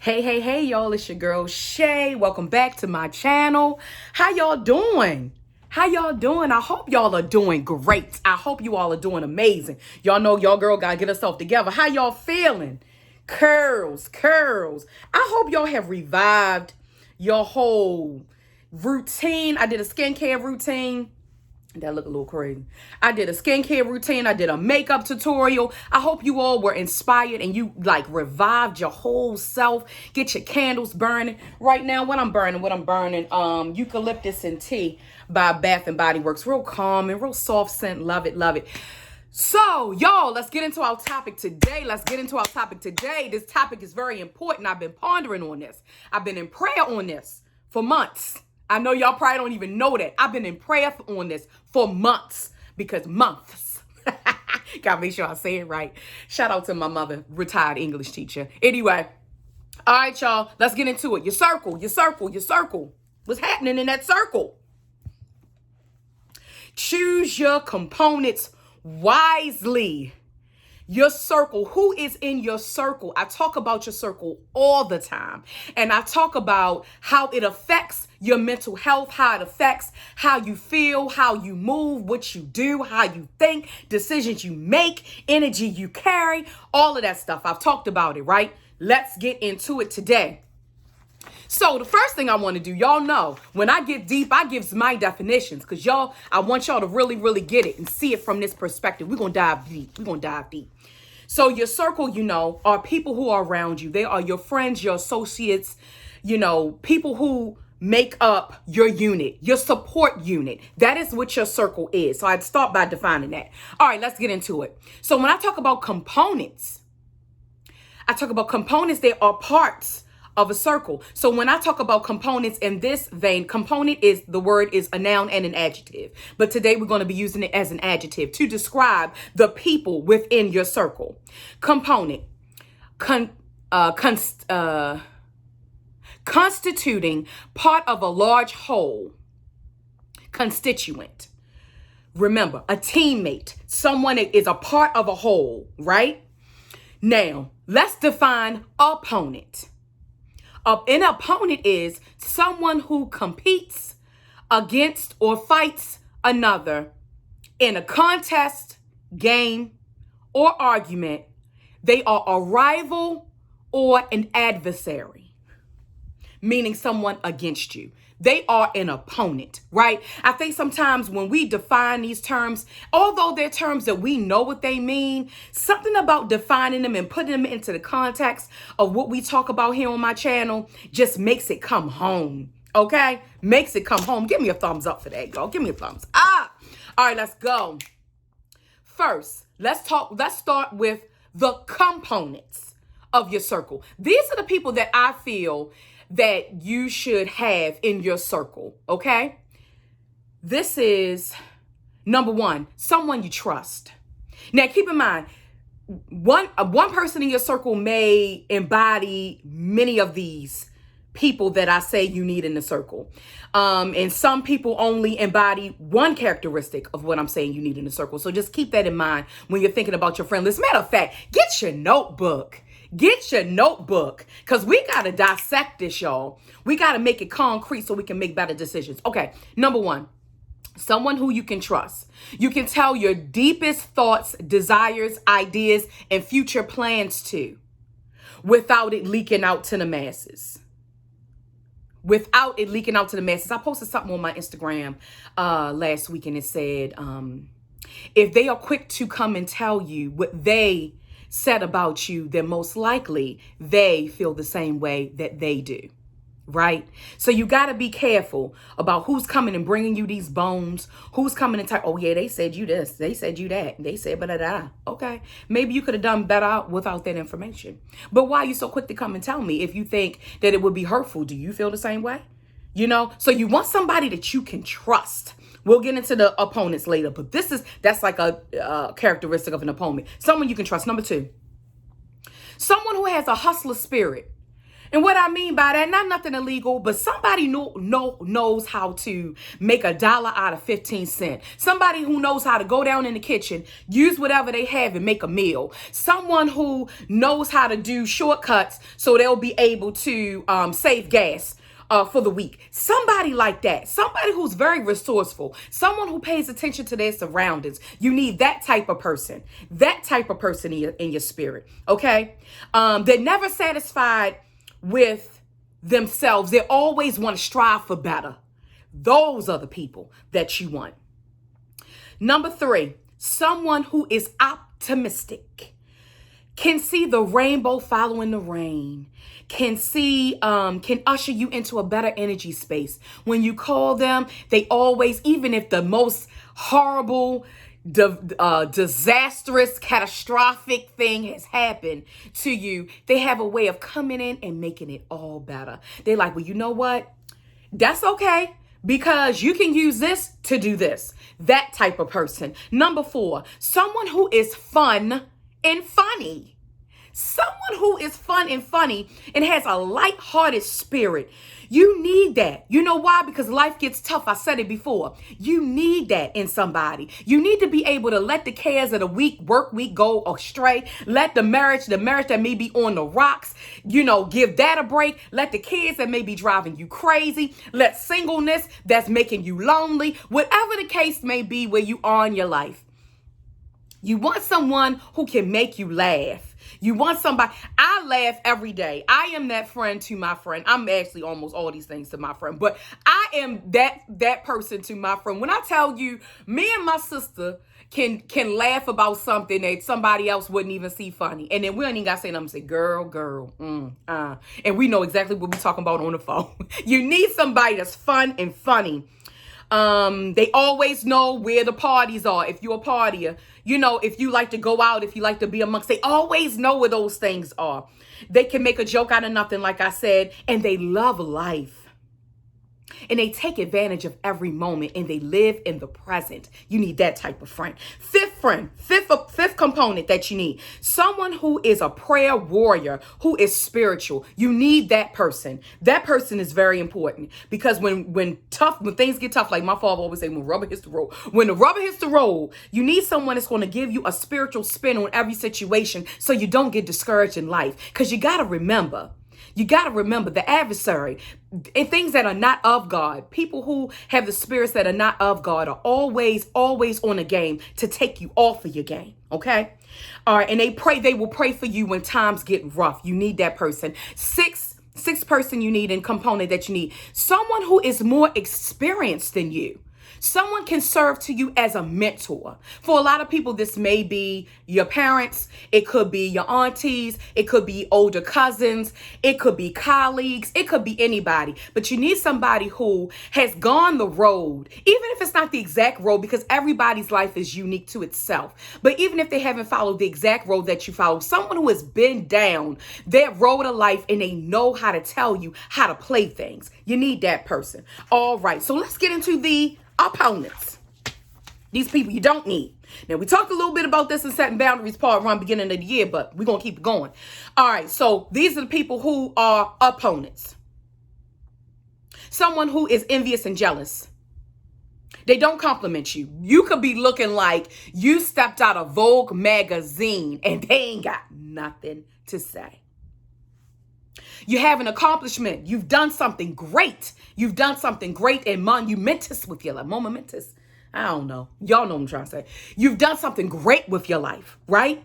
Hey, y'all, it's your girl Shay. Welcome back to my channel. How y'all doing? How y'all doing? I hope y'all are doing great. I hope you all are doing amazing. Y'all know y'all girl gotta get herself together. How y'all feeling? Curls. I hope y'all have revived your whole routine. I did a skincare routine. That look a little crazy. I did a skincare routine. I did a makeup tutorial. I hope you all were inspired and you like revived your whole self. Get your candles burning. Right now, what I'm burning, eucalyptus and tea by Bath and Body Works. Real calm and real soft scent. Love it. So, y'all, let's get into our topic today. This topic is very important. I've been pondering on this. I've been in prayer on this for months. I know y'all probably don't even know that. I've been in prayer on this for months because months. Gotta make sure I say it right. Shout out to my mother, retired English teacher. Anyway, all right, y'all, let's get into it. Your circle. What's happening in that circle? Choose your components wisely. Your circle, who is in your circle? I talk about your circle all the time. And I talk about how it affects your mental health, how it affects how you feel, how you move, what you do, how you think, decisions you make, energy you carry, all of that stuff. I've talked about it, right? Let's get into it today. So the first thing I want to do, y'all know, when I get deep, I gives my definitions because I want y'all to really get it and see it from this perspective. We're going to dive deep. So your circle, are people who are around you. They are your friends, your associates, people who make up your unit, your support unit. That is what your circle is. So I'd start by defining that. All right, let's get into it. So when I talk about components, they are parts of a circle. So when I talk about components in this vein, the word is a noun and an adjective. But today we're going to be using it as an adjective to describe the people within your circle. Component, constituting part of a large whole. Constituent. Remember, a teammate, someone that is a part of a whole, right? Now, let's define opponent. An opponent is someone who competes against or fights another in a contest, game, or argument. They are a rival or an adversary, meaning someone against you. They are an opponent, right? I think sometimes when we define these terms, although they're terms that we know what they mean, something about defining them and putting them into the context of what we talk about here on my channel just makes it come home, okay? Makes it come home. Give me a thumbs up for that, y'all. Give me a thumbs up. All right, let's go. First, let's start with the components of your circle. These are the people that I feel that you should have in your circle, okay? This is number one, someone you trust. Now, keep in mind, one person in your circle may embody many of these people that I say you need in the circle. And some people only embody one characteristic of what I'm saying you need in the circle. So just keep that in mind when you're thinking about your friend list. Matter of fact, get your notebook. Because we got to dissect this, y'all. We got to make it concrete so we can make better decisions. Okay, number one, someone who you can trust. You can tell your deepest thoughts, desires, ideas, and future plans to without it leaking out to the masses. I posted something on my Instagram last week and it said, if they are quick to come and tell you what they said about you, then most likely they feel the same way that they do, right? So you got to be careful about who's coming and bringing you these bones, who's coming and tell, oh yeah, they said you this, they said you that, they said blah. Okay, maybe you could have done better without that information. But why are you so quick to come and tell me if you think that it would be hurtful? Do you feel the same way? So you want somebody that you can trust. We'll get into the opponents later, but that's like a characteristic of an opponent. Someone you can trust. Number two, someone who has a hustler spirit. And what I mean by that, not nothing illegal, but somebody knows how to make $1 out of 15 cents. Somebody who knows how to go down in the kitchen, use whatever they have and make a meal. Someone who knows how to do shortcuts so they'll be able to save gas for the week. Somebody like that. Somebody who's very resourceful. Someone who pays attention to their surroundings. You need that type of person. That type of person in your spirit. Okay? They're never satisfied with themselves. They always want to strive for better. Those are the people that you want. Number 3, someone who is optimistic. Can see the rainbow following the rain, can usher you into a better energy space. When you call them, they always, even if the most horrible, disastrous, catastrophic thing has happened to you, they have a way of coming in and making it all better. They're like, well, you know what? That's okay, because you can use this to do this. That type of person. Number 4, someone who is fun and funny. Someone who is fun and funny and has a light-hearted spirit. You need that. You know why? Because life gets tough. I said it before. You need that in somebody. You need to be able to let the cares of the work week go astray. Let the marriage that may be on the rocks, give that a break. Let the kids that may be driving you crazy. Let singleness that's making you lonely. Whatever the case may be where you are in your life. You want someone who can make you laugh. You want somebody. I laugh every day. I am that friend to my friend. I'm actually almost all these things to my friend, but I am that person to my friend. When I tell you, me and my sister can laugh about something that somebody else wouldn't even see funny, and then we don't even gotta say nothing. Say, girl, and we know exactly what we're talking about on the phone. You need somebody that's fun and funny. They always know where the parties are. If you're a partier, if you like to go out, if you like to be amongst, they always know where those things are. They can make a joke out of nothing, like I said, and they love life. And they take advantage of every moment, and they live in the present. You need that type of friend. Fifth component that you need. Someone who is a prayer warrior, who is spiritual. You need that person. That person is very important, because when things get tough, like my father always say, when rubber hits the road. When the rubber hits the road, you need someone that's going to give you a spiritual spin on every situation so you don't get discouraged in life. Because you got to remember the adversary and things that are not of God. People who have the spirits that are not of God are always on a game to take you off of your game. Okay. All right. And they will pray for you when times get rough. You need that person. Sixth person you need and component that you need. Someone who is more experienced than you. Someone can serve to you as a mentor. For a lot of people, this may be your parents. It could be your aunties. It could be older cousins. It could be colleagues. It could be anybody. But you need somebody who has gone the road, even if it's not the exact road, because everybody's life is unique to itself. But even if they haven't followed the exact road that you follow, someone who has been down that road of life and they know how to tell you how to play things. You need that person. All right. So let's get into the opponents. These people you don't need. Now, we talked a little bit about this in setting boundaries part around beginning of the year, but we're going to keep it going. All right. So these are the people who are opponents. Someone who is envious and jealous. They don't compliment you. You could be looking like you stepped out of Vogue magazine and they ain't got nothing to say. You have an accomplishment. You've done something great. You've done something great and monumentous with your life. Momentous. I don't know. Y'all know what I'm trying to say. You've done something great with your life, right?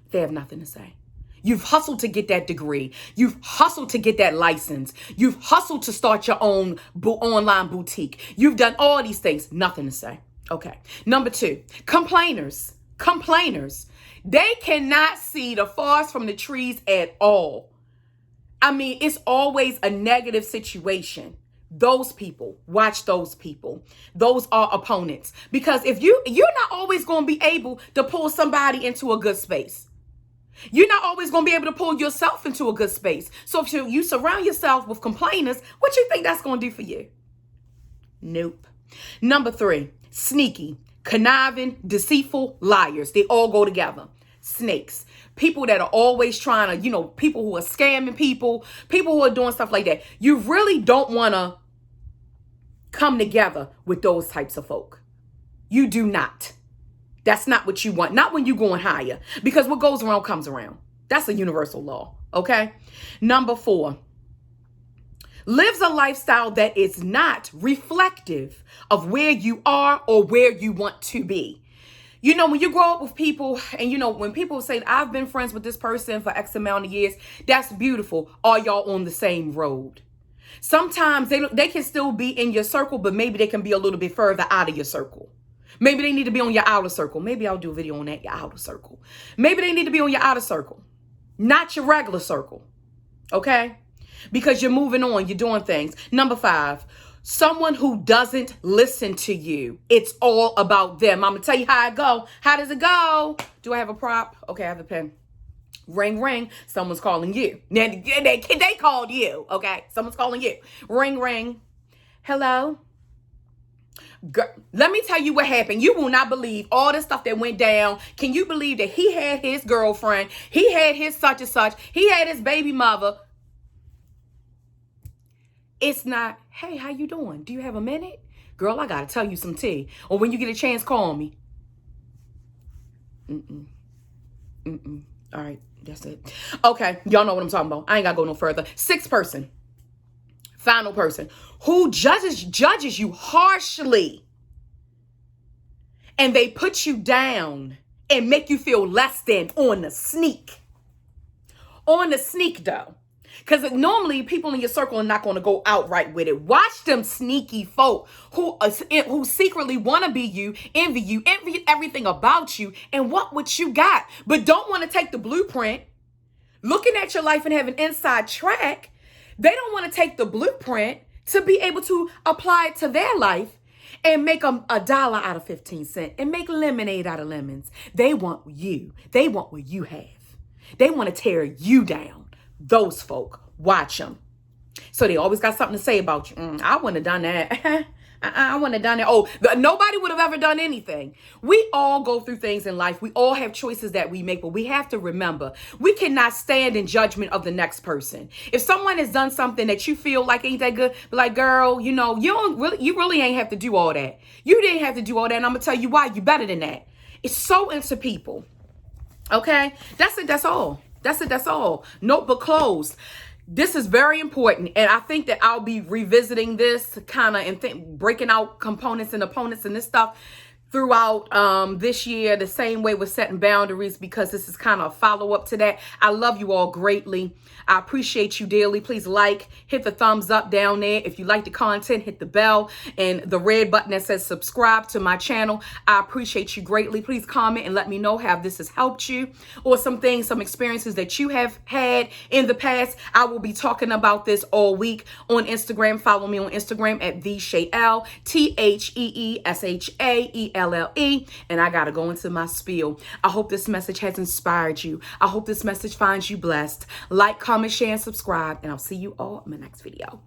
They have nothing to say. You've hustled to get that degree. You've hustled to get that license. You've hustled to start your own online boutique. You've done all these things. Nothing to say. Okay. Number 2, complainers. They cannot see the forest from the trees at all. I mean, it's always a negative situation. Those people, watch those people. Those are opponents. Because if you're not always going to be able to pull somebody into a good space. You're not always going to be able to pull yourself into a good space. So if you surround yourself with complainers, what you think that's going to do for you? Nope. Number 3, sneaky, conniving, deceitful, liars. They all go together. Snakes. people that are always trying to, people who are scamming people who are doing stuff like that. You really don't want to come together with those types of folk. You do not. That's not what you want. Not when you're going higher, because what goes around comes around. That's a universal law. Okay. Number 4, lives a lifestyle that is not reflective of where you are or where you want to be. When you grow up with people and, when people say, I've been friends with this person for X amount of years, that's beautiful. Are y'all on the same road? Sometimes they can still be in your circle, but maybe they can be a little bit further out of your circle. Maybe they need to be on your outer circle. Maybe I'll do a video on that, your outer circle. Maybe they need to be on your outer circle, not your regular circle. Okay? Because you're moving on, you're doing things. Number 5, someone who doesn't listen to you. It's all about them. I'm going to tell you how it go. How does it go? Do I have a prop? Okay, I have a pen. Ring, ring. Someone's calling you. They called you. Okay, someone's calling you. Ring, ring. Hello? Girl, let me tell you what happened. You will not believe all the stuff that went down. Can you believe that he had his girlfriend? He had his such and such. He had his baby mother. It's not, hey, how you doing? Do you have a minute? Girl, I got to tell you some tea. Or when you get a chance, call me. All right, that's it. Okay, y'all know what I'm talking about. I ain't got to go no further. 6th person. Final person who judges you harshly, and they put you down and make you feel less than on the sneak. On the sneak, though. Because normally people in your circle are not going to go outright with it. Watch them sneaky folk who secretly want to be you, envy everything about you and want what you got, but don't want to take the blueprint. Looking at your life and have an inside track. They don't want to take the blueprint to be able to apply it to their life and make $1 out of 15 cents and make lemonade out of lemons. They want you. They want what you have. They want to tear you down. Those folk, watch them. So they always got something to say about you. I wouldn't have done that. I wouldn't have done that. Oh, nobody would have ever done anything. We all go through things in life. We all have choices that we make, but we have to remember, we cannot stand in judgment of the next person. If someone has done something that you feel like ain't that good, like, girl, you really ain't have to do all that. You didn't have to do all that. And I'm going to tell you why. You better than that. It's so into people. Okay? That's it. That's all. That's it. That's all. Notebook closed. This is very important, and I think that I'll be revisiting this kind of and breaking out components and opponents and this stuff throughout this year, the same way with setting boundaries, because this is kind of a follow-up to that. I love you all greatly. I appreciate you dearly. Please hit the thumbs up down there. If you like the content, hit the bell and the red button that says subscribe to my channel. I appreciate you greatly. Please comment and let me know how this has helped you, or some experiences that you have had in the past. I will be talking about this all week on Instagram. Follow me on Instagram at TheeShayelle, TheeShayelle. And I got to go into my spiel. I hope this message has inspired you. I hope this message finds you blessed. Like, comment, share, and subscribe. And I'll see you all in my next video.